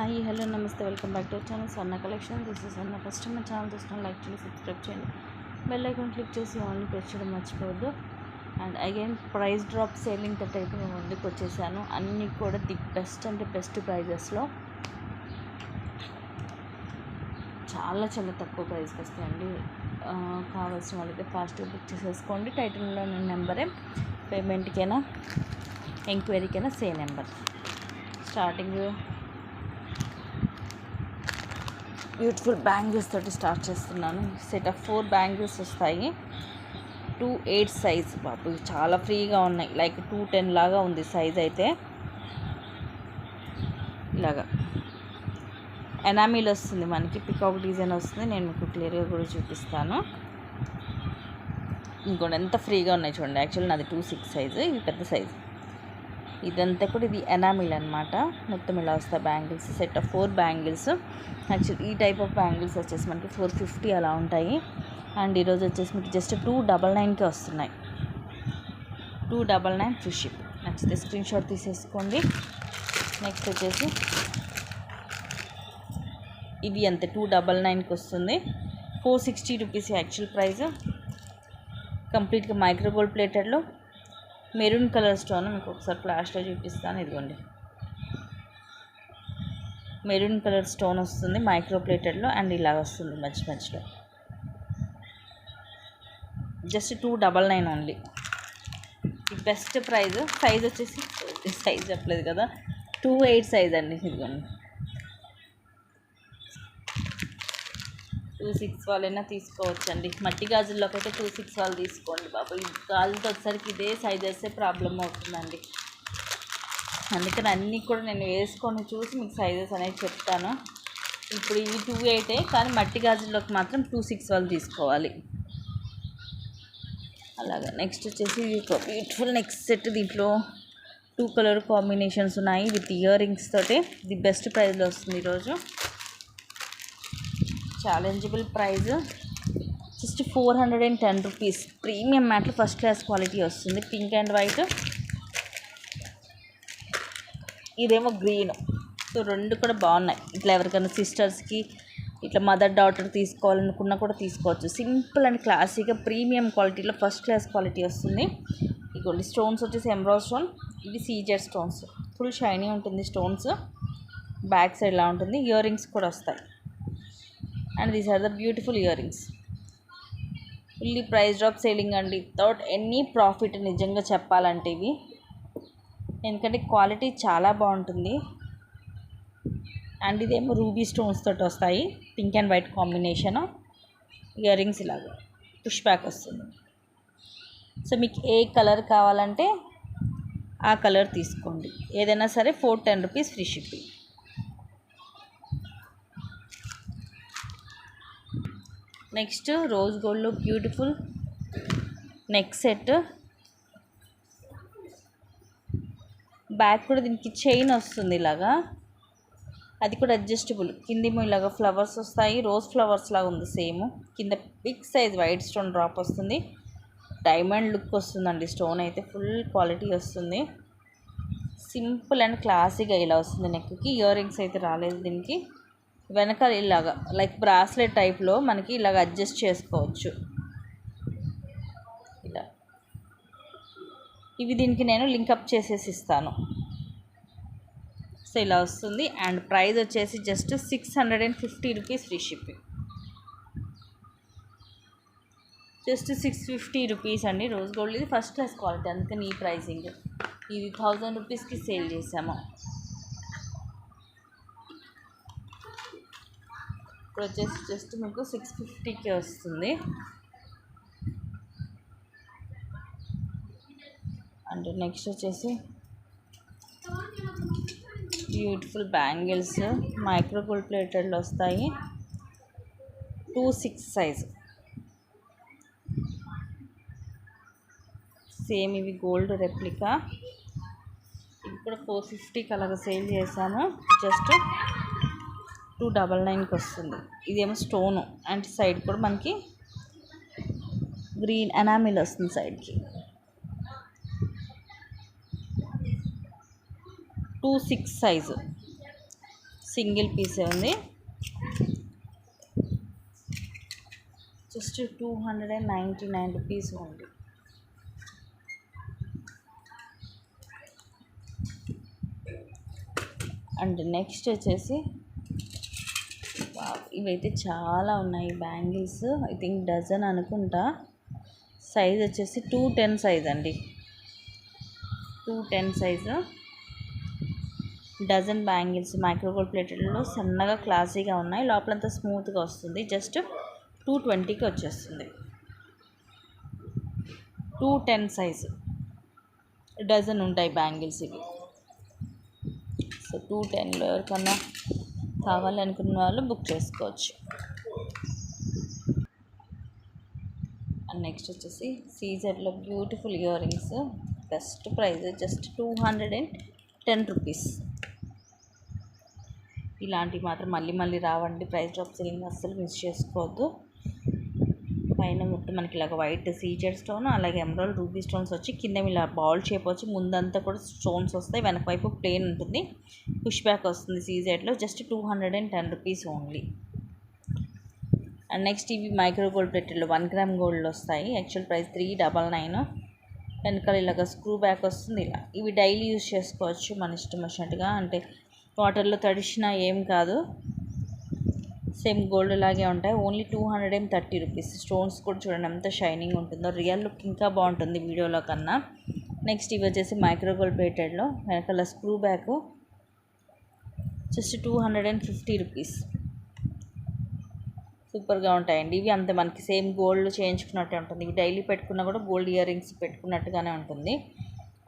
Hi hello నమస్తే welcome back to our channel Sanna collection. This is Sanna. First time మా ఛానల్ చూసిన లైక్ చేసి సబ్స్క్రైబ్ చేయండి, బెల్ ఐకాన్ క్లిక్ చేసి ఆన్లైన్ ప్రెస్ చేయడం మర్చిపోవద్దు. And again price drop selling తోటి అయితే నేను ముందుకు వచ్చేసాను. అన్నీ కూడా ది బెస్ట్ అంటే బెస్ట్ ప్రైజెస్లో చాలా చాలా తక్కువ ప్రైస్కి వస్తాయండి. కావాల్సిన వాళ్ళైతే ఫాస్ట్గా బుక్ చేసేసుకోండి. టైటిల్లో ఉన్న నెంబరే, పేమెంట్కైనా ఎంక్వైరీకైనా same number. Starting beautiful bangles తోటి స్టార్ట్ చేస్తున్నాను. సెట్ ఆఫ్ 4 బ్యాంగిల్స్ వస్తాయి. 2/8 సైజ్ బాబు, చాలా ఫ్రీగా ఉన్నాయి. లైక్ 210 లాగా ఉంది సైజ్. అయితే ఇలాగా ఎనామిల్ వస్తుంది మనకి, పికాక్ డిజైన్ వస్తుంది. నేను మీకు క్లియర్గా కూడా చూపిస్తాను. ఇంకోటి ఎంత ఫ్రీగా ఉన్నాయి చూడండి. యాక్చువల్లీ నాది 2/6 సైజు, ఇది పెద్ద సైజు. ఇదంతా కూడా ఇది ఎనామిల్ అనమాట. మొత్తం ఇలా వస్తాయి bangles. Set of 4 bangles. Actually ఈ టైప్ ఆఫ్ బ్యాంగిల్స్ వచ్చేసి మనకి 450 అలా ఉంటాయి. అండ్ ఈరోజు వచ్చేసి మీకు జస్ట్ 299కే వస్తున్నాయి. 299 ఫ్రీ షిప్. నచ్చితే స్క్రీన్ షాట్ తీసేసుకోండి. నెక్స్ట్ వచ్చేసి ఇది అంతే 299కి వస్తుంది. 460 రూపీస్ యాక్చువల్ ప్రైస్. కంప్లీట్గా మైక్రో గోల్డ్ ప్లేటెడ్లో మెరూన్ కలర్ స్టోన్. మీకు ఒకసారి ఫ్లాష్లో చూపిస్తాను. ఇదిగోండి, మెరూన్ కలర్ స్టోన్ వస్తుంది మైక్రో ప్లేటెడ్లో. అండ్ ఇలా వస్తుంది మధ్యలో. Just 299 only. ఈ బెస్ట్ ప్రైస్. సైజ్ వచ్చేసి సైజ్ చెప్పలేదు కదా, 2/8 సైజ్ అండి. ఇదిగోండి, 2/6 వాళ్ళైనా తీసుకోవచ్చండి. మట్టి గాజుల్లోకి అయితే 2/6 వాళ్ళు తీసుకోండి బాబు. ఈ గాజులతో వచ్చేసరికి ఇదే సైజ్ వేస్తే ప్రాబ్లం అవుతుందండి. అందుకని అన్నీ కూడా నేను వేసుకొని చూసి మీకు సైజెస్ అనేది చెప్తాను. ఇప్పుడు ఇవి 2/8 కానీ మట్టి గాజుల్లోకి మాత్రం 2/6 వాళ్ళు తీసుకోవాలి. అలాగా నెక్స్ట్ వచ్చేసి ఒక బ్యూటిఫుల్ నెక్స్ట్ సెట్. దీంట్లో 2 కలర్ కాంబినేషన్స్ ఉన్నాయి విత్ ఇయర్ రింగ్స్ తోటి. ది బెస్ట్ ప్రైస్లో వస్తుంది ఈరోజు. Challengeable praise just 410 rupees. Premium మ్యాట్లు ఫస్ట్ క్లాస్ క్వాలిటీ వస్తుంది. పింక్ అండ్ వైట్, ఇదేమో గ్రీన్. సో రెండు కూడా బాగున్నాయి. ఇట్లా ఎవరికైనా సిస్టర్స్కి ఇట్లా మదర్ డాటర్ తీసుకోవాలనుకున్నా కూడా తీసుకోవచ్చు. సింపుల్ అండ్ క్లాసీగా ప్రీమియం క్వాలిటీలో ఫస్ట్ క్లాస్ క్వాలిటీ వస్తుంది. ఇదిగోండి, స్టోన్స్ వచ్చేసి ఎమరాల్డ్ స్టోన్. ఇది సీజెడ్ స్టోన్స్. ఫుల్ షైనీ ఉంటుంది స్టోన్స్. బ్యాక్ సైడ్ ఇలా ఉంటుంది. ఇయర్ రింగ్స్ కూడా వస్తాయి. And these are the beautiful ear rings. Fully price drop selling అండి, వితౌట్ ఎనీ ప్రాఫిట్. నిజంగా చెప్పాలంటే ఇవి, ఎందుకంటే క్వాలిటీ చాలా బాగుంటుంది. అండ్ ఇదేమో రూబీ స్టోన్స్ తోటి వస్తాయి. Pink and white combination ear rings. ఇలాగా పుష్ బ్యాక్ వస్తుంది. సో మీకు ఏ కలర్ కావాలంటే ఆ కలర్ తీసుకోండి. ఏదైనా సరే 410 rupees free shipping. Next rose గోల్డ్లో బ్యూటిఫుల్ నెక్ సెట్. బ్యాక్ కూడా దీనికి చైన్ వస్తుంది ఇలాగా. అది కూడా అడ్జస్టబుల్. కిందేమో ఇలాగ ఫ్లవర్స్ వస్తాయి. రోజ్ ఫ్లవర్స్ లాగా ఉంది సేమ్. కింద big size white stone drop వస్తుంది. డైమండ్ లుక్ వస్తుందండి. స్టోన్ అయితే ఫుల్ క్వాలిటీ వస్తుంది. సింపుల్ అండ్ క్లాసీగా ఇలా వస్తుంది. నెక్కి ఇయర్ రింగ్స్ అయితే రాలేదు దీనికి. వెనకాల ఇలాగా లైక్ బ్రాస్లెట్ టైప్లో మనకి ఇలాగ అడ్జస్ట్ చేసుకోవచ్చు. ఇలా ఇవి దీనికి నేను లింకప్ చేసేసి ఇస్తాను. సో ఇలా వస్తుంది. అండ్ ప్రైస్ వచ్చేసి just 650 rupees free shipping. Just 650 rupees అండి. రోజ్ గోల్డ్ ఇది ఫస్ట్ క్లాస్ క్వాలిటీ, అందుకని ఈ ప్రైసింగ్. ఇది 1000 రూపీస్కి సేల్ చేసాము. ఇప్పుడు వచ్చేసి జస్ట్ మీకు 650కే వస్తుంది. అండ్ నెక్స్ట్ వచ్చేసి బ్యూటిఫుల్ బ్యాంగిల్స్ మైక్రో గోల్డ్ ప్లేటెడ్లో వస్తాయి. 2/6 సైజ్. సేమ్ ఇవి గోల్డ్ రెప్లికా. ఇది కూడా 450కి అలాగ సేల్ చేసాము. జస్ట్ 299కి వస్తుంది. ఇదేమో స్టోను. అండ్ సైడ్ కూడా మనకి గ్రీన్ ఎనామిల్ వస్తుంది సైడ్కి. 2/6 సైజు. సింగిల్ పీసే ఉంది. జస్ట్ 299 రూపీస్ ఉంది. అండ్ నెక్స్ట్ వచ్చేసి ఇవైతే చాలా ఉన్నాయి బ్యాంగిల్స్. ఐ థింక్ డజన్ అనుకుంటా. సైజ్ వచ్చేసి 210 సైజ్ అండి. 210 సైజు డజన్ బ్యాంగిల్స్ మైక్రోగోల్డ్ ప్లేటెడ్లో సన్నగా క్లాసీగా ఉన్నాయి. లోపలంతా స్మూత్గా వస్తుంది. జస్ట్ 220కి వచ్చేస్తుంది. 210 సైజు డజన్ ఉంటాయి బ్యాంగిల్స్ ఇవి. సో 210లో ఎవరికన్నా కావాలనుకున్న వాళ్ళు బుక్ చేసుకోవచ్చు. అండ్ నెక్స్ట్ వచ్చేసి సీజర్లో beautiful ear rings. Best price just 210 rupees. ఇలాంటివి మాత్రం మళ్ళీ మళ్ళీ రావండి. ప్రైస్ డ్రాప్ సెల్లింగ్ అస్సలు మిస్ చేసుకోవద్దు. పైన ముట్టు మనకి ఇలాగ వైట్ సీజెడ్ స్టోన్, అలాగే ఎమరాల్డ్ రూబీ స్టోన్స్ వచ్చి కింద ఇలా బాల్ షేప్ వచ్చి ముందంతా కూడా స్టోన్స్ వస్తాయి. వెనక వైపు ప్లేన్ ఉంటుంది. పుష్ బ్యాక్ వస్తుంది సీజెడ్లో. Just 210 rupees only. And next ఇవి మైక్రోగోల్డ్ ప్లేటెడ్లో 1 గ్రామ్ గోల్డ్ వస్తాయి. Actual price 399. వెనకాల ఇలాగ స్క్రూ బ్యాక్ వస్తుంది. ఇలా ఇవి డైలీ యూజ్ చేసుకోవచ్చు మన ఇష్టం వచ్చినట్టుగా. అంటే వాటర్లో తడిసినా ఏం కాదు, సేమ్ గోల్డ్ లాగే ఉంటాయి. Only 230 rupees. స్టోన్స్ కూడా చూడండి ఎంత షైనింగ్ ఉంటుందో. రియల్ లుక్ ఇంకా బాగుంటుంది వీడియోలో కన్నా. నెక్స్ట్ ఇవి వచ్చేసి మైక్రోగోల్డ్ ప్లేటెడ్లో వెనకాల స్క్రూ బ్యాక్. Just 250 rupees. సూపర్గా ఉంటాయండి ఇవి. అంతే మనకి సేమ్ గోల్డ్ చేయించుకున్నట్టే ఉంటుంది. ఇవి డైలీ పెట్టుకున్నా కూడా గోల్డ్ ఇయర్ రింగ్స్ పెట్టుకున్నట్టుగానే ఉంటుంది.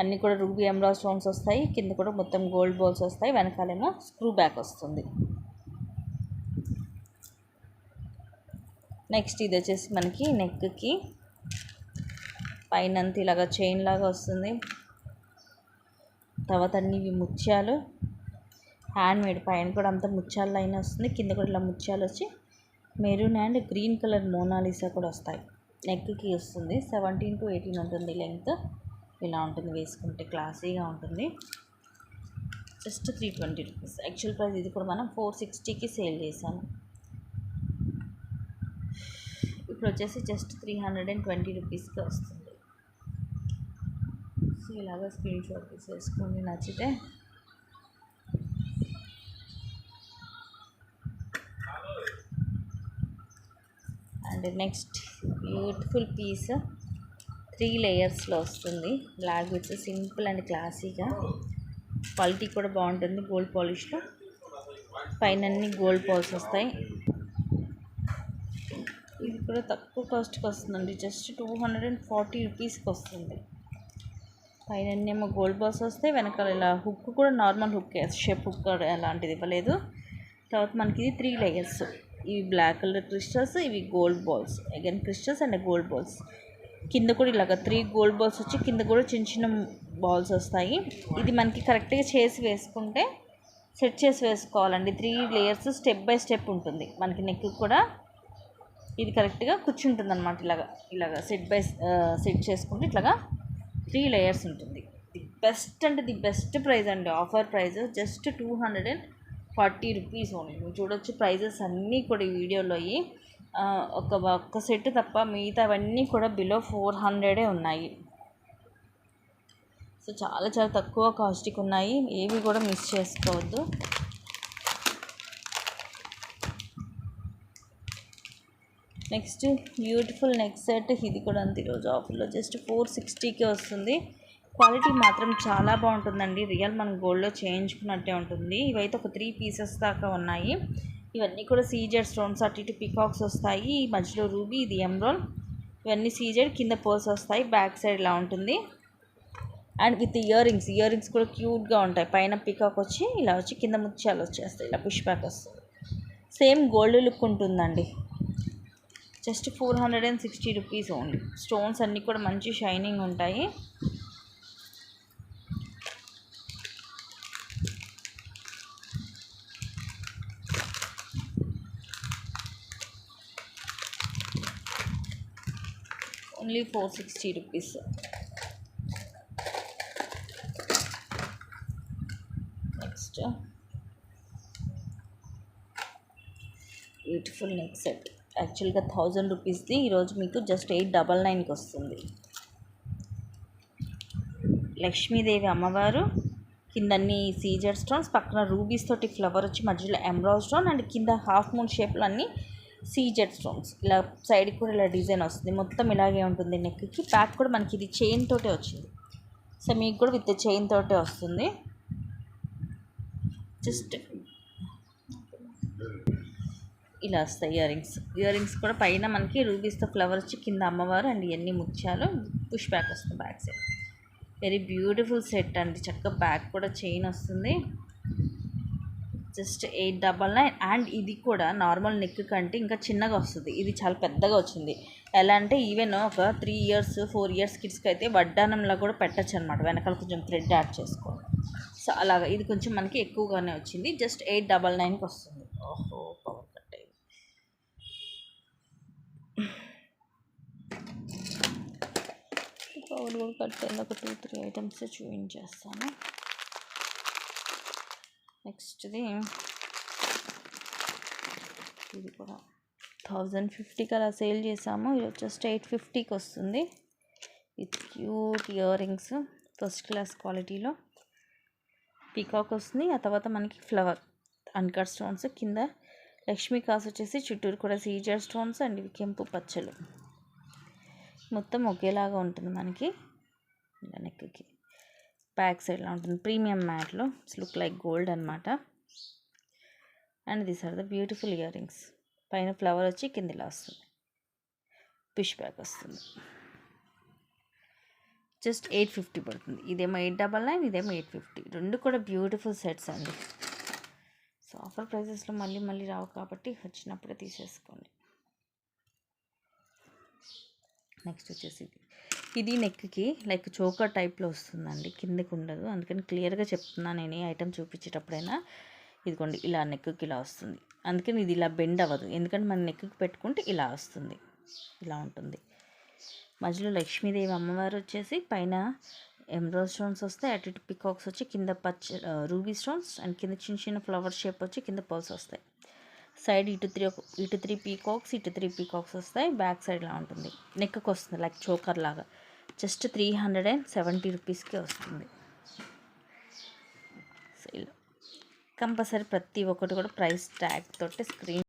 అన్నీ కూడా రూబీ ఎమరాల్డ్ స్టోన్స్ వస్తాయి. కింద కూడా మొత్తం గోల్డ్ బాల్స్ వస్తాయి. వెనకాలేమో స్క్రూ బ్యాక్ వస్తుంది. నెక్స్ట్ ఇది వచ్చేసి మనకి నెక్కి పైన అంతా ఇలాగా చైన్ లాగా వస్తుంది. తర్వాత అన్ని ఇవి ముత్యాలు హ్యాండ్ మేడ్. పైన కూడా అంతా ముత్యాల లైన్ వస్తుంది. కింద కూడా ఇలా ముత్యాలు వచ్చి maroon and green colour Monalisa కూడా వస్తాయి. నెక్కి వస్తుంది. 17 to 18 ఉంటుంది లెంగ్త్. ఇలా ఉంటుంది, వేసుకుంటే క్లాసీగా ఉంటుంది. Just 320 rupees. యాక్చువల్ ప్రైస్ ఇది కూడా మనం 460కి సేల్ చేసాము. ఇప్పుడు వచ్చేసి జస్ట్ 320 రూపీస్కి వస్తుంది. సో ఇలాగా స్క్రీన్ షాట్ తీసేసుకోండి నచ్చితే. అండ్ నెక్స్ట్ బ్యూటిఫుల్ పీస్ 3 లేయర్స్లో వస్తుంది. బ్లాక్ విత్ సింపుల్ అండ్ క్లాసీగా. క్వాలిటీ కూడా బాగుంటుంది. గోల్డ్ పాలిష్లో పైన అన్ని గోల్డ్ బాల్స్ వస్తాయి. ఇది కూడా తక్కువ కాస్ట్కి వస్తుందండి. జస్ట్ 240 రూపీస్కి వస్తుంది. పైన ఏమో గోల్డ్ బాల్స్ వస్తాయి. వెనకాల ఇలా హుక్ కూడా నార్మల్ హుక్, షేప్ హుక్ అలాంటిది ఇవ్వలేదు. తర్వాత మనకి ఇది 3 లేయర్స్. ఇవి బ్లాక్ కలర్ క్రిస్టల్స్, ఇవి gold balls. Again crystals and gold balls. కింద కూడా ఇలాగ 3 గోల్డ్ బాల్స్ వచ్చి కింద కూడా చిన్న చిన్న బాల్స్ వస్తాయి. ఇది మనకి కరెక్ట్గా చేసి వేసుకుంటే సెట్ చేసి వేసుకోవాలండి. 3 లేయర్స్ స్టెప్ బై స్టెప్ ఉంటుంది. మనకి నెక్ కూడా ఇది కరెక్ట్గా కూర్చుంటుంది అనమాట. ఇలాగా సెట్ చేసుకుంటే ఇట్లాగా 3 లేయర్స్ ఉంటుంది. ది బెస్ట్ అంటే ది బెస్ట్ ప్రైస్ అండి. Offer price just 240 rupees only. మీరు చూడొచ్చు ప్రైజెస్ అన్నీ కూడా ఈ వీడియోలో ఒక్క సెట్ తప్ప మిగతావన్నీ కూడా బిలో 400 ఉన్నాయి. సో చాలా చాలా తక్కువ కాస్ట్కి ఉన్నాయి. ఏవి కూడా మిస్ చేసుకోవద్దు. Next beautiful neck set. ఇది కూడా అంతే ఈరోజు ఆఫర్లో జస్ట్ 460కి వస్తుంది. క్వాలిటీ మాత్రం చాలా బాగుంటుందండి. రియల్ మనం గోల్డ్లో చేయించుకున్నట్టే ఉంటుంది. ఇవైతే ఒక 3 పీసెస్ దాకా ఉన్నాయి. ఇవన్నీ కూడా సీజెడ్ స్టోన్స్. అటు ఇటు పికాక్స్ వస్తాయి. మధ్యలో రూబీ, ఇది ఎమరాల్డ్. ఇవన్నీ సీజెడ్. కింద పర్ల్స్ వస్తాయి. బ్యాక్ సైడ్ ఇలా ఉంటుంది. అండ్ విత్ ఇయర్ రింగ్స్ కూడా క్యూట్గా ఉంటాయి. పైన పికాక్ వచ్చి ఇలా వచ్చి కింద ముత్యాలు వచ్చేస్తాయి. ఇలా పుష్ బ్యాక్ వస్తుంది. సేమ్ గోల్డ్ లుక్ ఉంటుందండి. Just 460 rupees only. స్టోన్స్ అన్నీ కూడా మంచి షైనింగ్ ఉంటాయి. Only 460 rupees. Next beautiful neck set. యాక్చువల్గా 1000 రూపీస్ది ఈరోజు మీకు జస్ట్ 899కి వస్తుంది. లక్ష్మీదేవి అమ్మవారు, కింద అన్ని సీజర్ స్టోన్స్, పక్కన రూబీస్ తోటి ఫ్లవర్ వచ్చి మధ్యలో ఎమరాల్డ్ స్టోన్, అండ్ కింద హాఫ్ మూన్ షేప్లో అన్ని సీజెడ్ స్టోన్స్. ఇలా సైడ్కి కూడా ఇలా డిజైన్ వస్తుంది. మొత్తం ఇలాగే ఉంటుంది నెక్కి. బ్యాక్ కూడా మనకి ఇది చైన్ తోటే వచ్చింది. సో మీకు కూడా విత్ చైన్ తోటే వస్తుంది. జస్ట్ ఇలా వస్తాయి ఇయర్ రింగ్స్ కూడా పైన మనకి రూబీస్తో ఫ్లవర్ వచ్చి కింద అమ్మవారు అండ్ ఇవన్నీ ముత్యాలు. పుష్ బ్యాక్ వస్తుంది back side. Very beautiful set అండి. చక్కగా బ్యాక్ కూడా చైన్ వస్తుంది. జస్ట్ 899. అండ్ ఇది కూడా నార్మల్ నెక్ కంటే ఇంకా చిన్నగా వస్తుంది. ఇది చాలా పెద్దగా వచ్చింది. ఎలా అంటే ఈవెన్ ఒక 3 ఇయర్స్ 4 ఇయర్స్ కిడ్స్కి అయితే వడ్డానంలా కూడా పెట్టచ్చు అనమాట. వెనకాల కొంచెం థ్రెడ్ యాడ్ చేసుకోవాలి. సో అలాగా ఇది కొంచెం మనకి ఎక్కువగానే వచ్చింది. జస్ట్ 899కి వస్తుంది. ఓహో, పవర్ కట్ అయింది. పవర్ కూడా కట్ అయింది. ఒక 2-3 ఐటమ్స్ చూపించేస్తాను. నెక్స్ట్ది ఇది కూడా 1050కి అలా సేల్ చేసాము. ఈరోజు జస్ట్ 850కి వస్తుంది. With cute ear rings, first class క్వాలిటీలో పీకాక్ వస్తుంది. ఆ తర్వాత మనకి ఫ్లవర్ అన్కట్ స్టోన్స్, కింద లక్ష్మీ కాసు వచ్చేసి చుట్టూరు కూడా సీజర్ స్టోన్స్ అండ్ ఇవి కెంపు పచ్చలు. మొత్తం ఒకేలాగా ఉంటుంది మనకి. ఇలా నెక్కి బ్యాక్ సైడ్లో ఉంటుంది. ప్రీమియం మ్యాట్లో ఇట్స్ లుక్ లైక్ గోల్డ్ అనమాట. And these are the beautiful ear rings. పైన ఫ్లవర్ వచ్చి కింద ఇలా వస్తుంది. పుష్ బ్యాక్ వస్తుంది. జస్ట్ 850 పడుతుంది. ఇదేమో 899, ఇదేమో 850. రెండు కూడా బ్యూటిఫుల్ సెట్స్ అండి. సో ఆఫర్ ప్రైజెస్లో మళ్ళీ రావు కాబట్టి వచ్చినప్పుడే తీసేసుకోండి. నెక్స్ట్ వచ్చేసి ఇది నెక్కి లైక్ చోకర్ టైప్లో వస్తుందండి, కిందకి ఉండదు. అందుకని క్లియర్గా చెప్తున్నాను నేను ఈ ఐటమ్ చూపించేటప్పుడైనా. ఇదిగోండి ఇలా నెక్కి ఇలా వస్తుంది. అందుకని ఇది ఇలా బెండ్ అవ్వదు, ఎందుకంటే మన నెక్కి పెట్టుకుంటే ఇలా వస్తుంది. ఇలా ఉంటుంది. మధ్యలో లక్ష్మీదేవి అమ్మవారు వచ్చేసి పైన ఎమరాల్డ్ స్టోన్స్ వస్తాయి. అటు ఇటు పికాక్స్ వచ్చి కింద రూబీ స్టోన్స్ అండ్ కింద చిన్న చిన్న షేప్ వచ్చి కింద పర్ల్స్ వస్తాయి. సైడ్ ఇటు 3 పీకాక్స్, ఇటు 3 పీకాక్స్ వస్తాయి. బ్యాక్ సైడ్ లా ఉంటుంది. నెక్కి వస్తుంది లైక్ చోకర్ లాగా. జస్ట్ 370 రూపీస్కి వస్తుంది. సో ఇలా కంపల్సరీ ప్రతి ఒక్కటి కూడా ప్రైస్ ట్యాగ్ తోటి స్క్రీన్